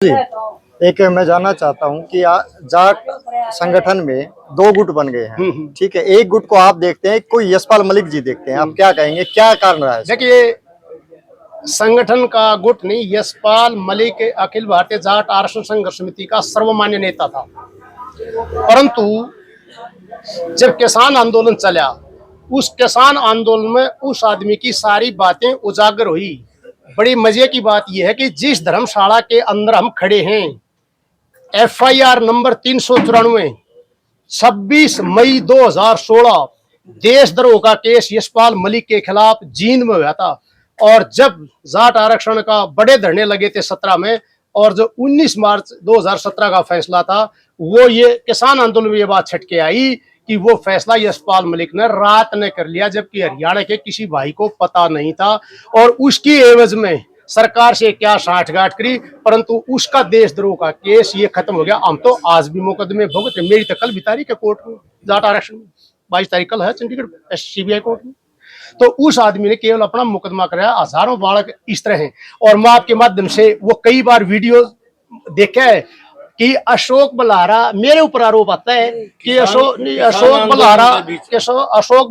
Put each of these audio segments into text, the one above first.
जी, एक मैं जानना चाहता हूँ कि जाट संगठन में दो गुट बन गए हैं। ठीक है, एक गुट को आप देखते हैं, कोई यशपाल मलिक जी देखते हैं, आप क्या कहेंगे, क्या कारण रहा है? देखिए, संगठन का गुट नहीं, यशपाल मलिक अखिल भारतीय जाट आरक्षण संघर्ष समिति का सर्वमान्य नेता था। परंतु जब किसान आंदोलन चला, उस किसान आंदोलन में उस आदमी की सारी बातें उजागर हुई। बड़ी मजे की बात यह है कि जिस धर्मशाला के अंदर हम खड़े हैं, FIR नंबर 394, 26 मई 2016 देशद्रोह का केस यशपाल मलिक के खिलाफ जींद में हुआ था। और जब जाट आरक्षण का बड़े धरने लगे थे 17 में, और जो 19 मार्च 2017 का फैसला था, वो ये किसान आंदोलन में ये बात छटके आई कि वो फैसला यशपाल मलिक ने रात ने कर लिया, जबकि हरियाणा के किसी भाई को पता नहीं था। और उसकी एवज में सरकार से क्या साठगांठ करी, परंतु उसका देशद्रोह का केस ये खत्म हो गया। हम तो आज भी मुकदमे भुगत, मेरी तो कल भी तारीख है कोर्ट में, जाट आरक्षण में 22 तारीख कल है चंडीगढ़ CBI कोर्ट में। तो उस आदमी ने केवल अपना मुकदमा कराया। हजारों बालक इस तरह हैं। और मैं आपके माध्यम से वो कई बार वीडियो देखा है कि अशोक बल्हारा, मेरे ऊपर आरोप आता है कि अशोक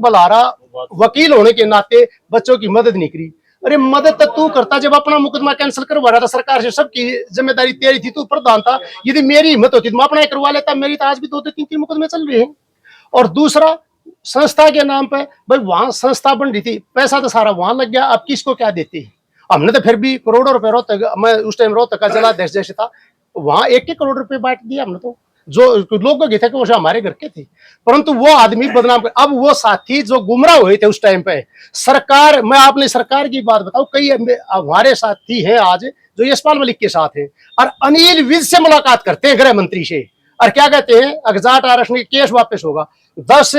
बल्हारा वकील होने के नाते बच्चों की मदद नहीं करी। अरे मदद तो तू करता जब अपना मुकदमा कैंसिल करवा रहा था सरकार से, सबकी जिम्मेदारी तेरी थी, तू प्रधान था। यदि मेरी हिम्मत होती तो मैं अपना करवा लेता। मेरी तो आज भी 2-3 मुकदमे चल रहे हैं। और दूसरा, संस्था के नाम पे भाई वहां संस्था बन रही थी, पैसा तो सारा वहां लग गया, अब किसको क्या देते? हमने तो फिर भी करोड़ों रुपए रोहतक, मैं उस टाइम रोहतक का जिलाध्यक्ष जैसे था, वहां 1 करोड़ रुपए बांट दिया हमने। तो जो लोग थे कि वो हमारे घर के थे, परंतु वो आदमी बदनाम कर। अब वो साथी जो गुमराह हुए थे उस टाइम पे, सरकार, मैं आपने सरकार की बात बताऊं, कई हमारे साथी हैं आज जो यशपाल मलिक के साथ हैं, और अनिल विज से मुलाकात करते हैं गृह मंत्री से, और क्या कहते हैं, जाट आरक्षण के केस वापस होगा। 10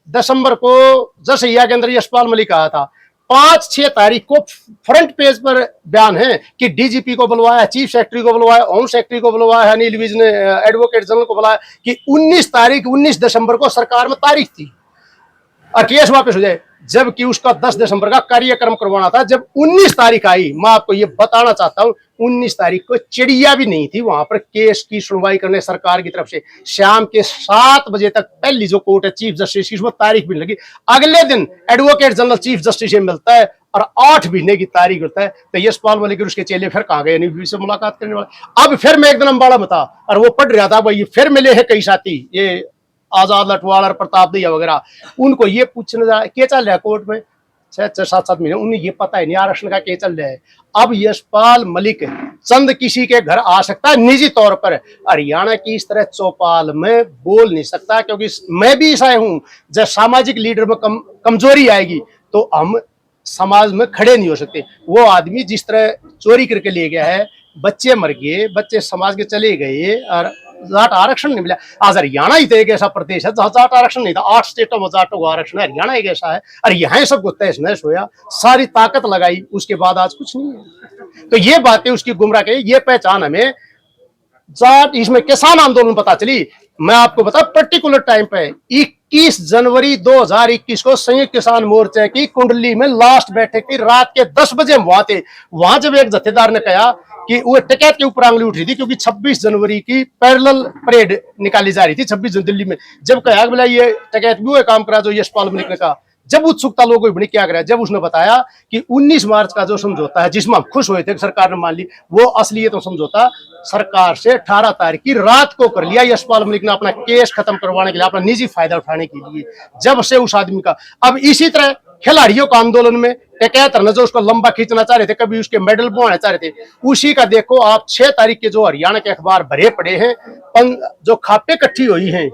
दिसंबर को जसैया के अंदर यशपाल मलिक आया था। 5-6 तारीख को फ्रंट पेज पर बयान है कि DGP को बुलवाया, चीफ सेक्रेटरी को बुलवाया, होम सेक्रेटरी को बुलवाया, अनिल विज ने एडवोकेट जनरल को बुलाया कि 19 दिसंबर को सरकार में तारीख थी और केस वापस हो जाए, जबकि उसका 10 दिसंबर का कार्यक्रम करवाना था। जब 19 तारीख आई, मैं आपको ये बताना चाहता हूं, 19 तारीख को चिड़िया भी नहीं थी वहां पर केस की सुनवाई करने सरकार की तरफ से। शाम के 7 बजे तक पहली जो कोर्ट है चीफ जस्टिस की, उसमें तारीख भी लगी। अगले दिन एडवोकेट जनरल चीफ जस्टिस से मिलता है और 8 महीने की तारीख होता है। तो यशपाल मलिक उसके चेले फिर कहाँ गए, नहीं से मुलाकात करने वाले। अब फिर मैं एक दिन अम्बाड़ा में था और वो पढ़ रहा था, भाई फिर मिले हैं कई साथी, ये आजाद लटवाल और प्रताप दैया वगैरह। उनको ये पूछने क्या चल रहा है कोर्ट में, 6-7 महीने, उन्हें ये पता है नहीं आरक्षण का क्या चल रहा है। अब यशपाल मलिक चंद किसी के घर आ सकता है निजी तौर पर, हरियाणा की इस तरह चौपाल में बोल नहीं सकता, क्योंकि मैं भी ऐसा हूं, जब सामाजिक लीडर में कमजोरी आएगी तो हम समाज में खड़े नहीं हो सकते। वो आदमी जिस तरह चोरी करके ले गया है, बच्चे मर गए, बच्चे समाज के चले गए, और जाट आरक्षण नहीं मिला। आज हरियाणा ही तो एक ऐसा प्रदेश है जहां जाट आरक्षण नहीं था। 8 स्टेटों में जाटों का आरक्षण है, हरियाणा एक ऐसा है, और यहाँ सबको तहस नहस होया, सारी ताकत लगाई, उसके बाद आज कुछ नहीं है। तो ये बातें उसकी गुमराह की, ये पहचान हमें जाट, इसमें किसान आंदोलन पता चली। मैं आपको बता, पर्टिकुलर टाइम पे 21 जनवरी 2021 को संयुक्त किसान मोर्चे की कुंडली में लास्ट बैठक थी, रात के 10 बजे हम वहां थे। वहां जब एक जत्थेदार ने कहा कि वो टिकैत के ऊपर आंगली उठ रही थी, क्योंकि 26 जनवरी की पैरेलल परेड निकाली जा रही थी 26 दिल्ली में। जब कहा बोला ये टिकैत भी वो काम करा जो यशपाल मलिक ने कहा, जब उत्सुकता लोगों की क्या करा, जब उसने बताया कि 19 मार्च का जो समझौता है जिसमें हम खुश हुए थे सरकार ने मान ली, वो असलियत तो समझौता सरकार से 18 तारीख की रात को कर लिया यशपाल मलिक ने, अपना केस खत्म करवाने के लिए, अपना निजी फायदा उठाने के लिए। जब से उस आदमी का, अब इसी तरह खिलाड़ियों का आंदोलन में टिकैत जो उसको लंबा खींचना चाह रहे थे, कभी उसके मेडल बनवाना चाह रहे थे, उसी का देखो आप 6 तारीख के जो हरियाणा के अखबार भरे पड़े हैं, जो खापे इकट्ठी हुई हैं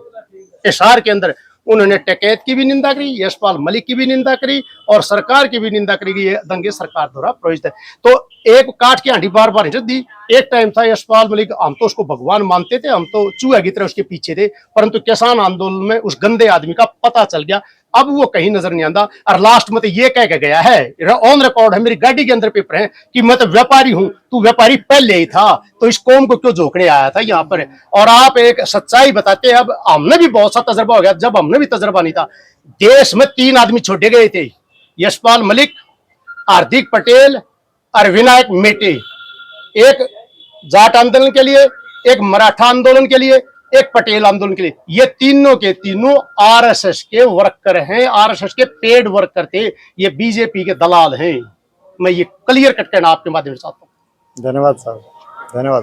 हिसार के अंदर, उन्होंने टिकैत की भी निंदा करी, यशपाल मलिक की भी निंदा करी, और सरकार की भी निंदा करी कि ये दंगे सरकार द्वारा प्रोजित है। तो एक काट की हांडी बार बार दी। एक टाइम था यशपाल मलिक, हम तो उसको भगवान मानते थे, हम तो चूहे की तरह उसके पीछे थे, परंतु किसान आंदोलन में उस गंदे आदमी का पता चल गया। अब वो कहीं नजर नहीं आता, और लास्ट में तो ये कह के गया है, ऑन रिकॉर्ड है, मेरी गाड़ी के अंदर पेपर है, कि मैं तो व्यापारी हूं, तू व्यापारी पहले ही था, तो इस कौम को क्यों झोंकने आया था यहाँ पर। और आप एक सच्चाई बताते हैं, अब हमने भी बहुत सा तजर्बा हो गया, जब हमने भी तजर्बा नहीं था, देश में 3 आदमी छोड़े गए थे, यशपाल मलिक, हार्दिक पटेल और विनायक मेटे। एक जाट आंदोलन के लिए, एक मराठा आंदोलन के लिए, एक पटेल आंदोलन के लिए। ये तीनों के तीनों आरएसएस के वर्कर हैं, आरएसएस के पेड वर्कर थे, ये बीजेपी के दलाल हैं। मैं ये क्लियर कट कहना आपके माध्यम से चाहता हूँ। धन्यवाद साहब, धन्यवाद।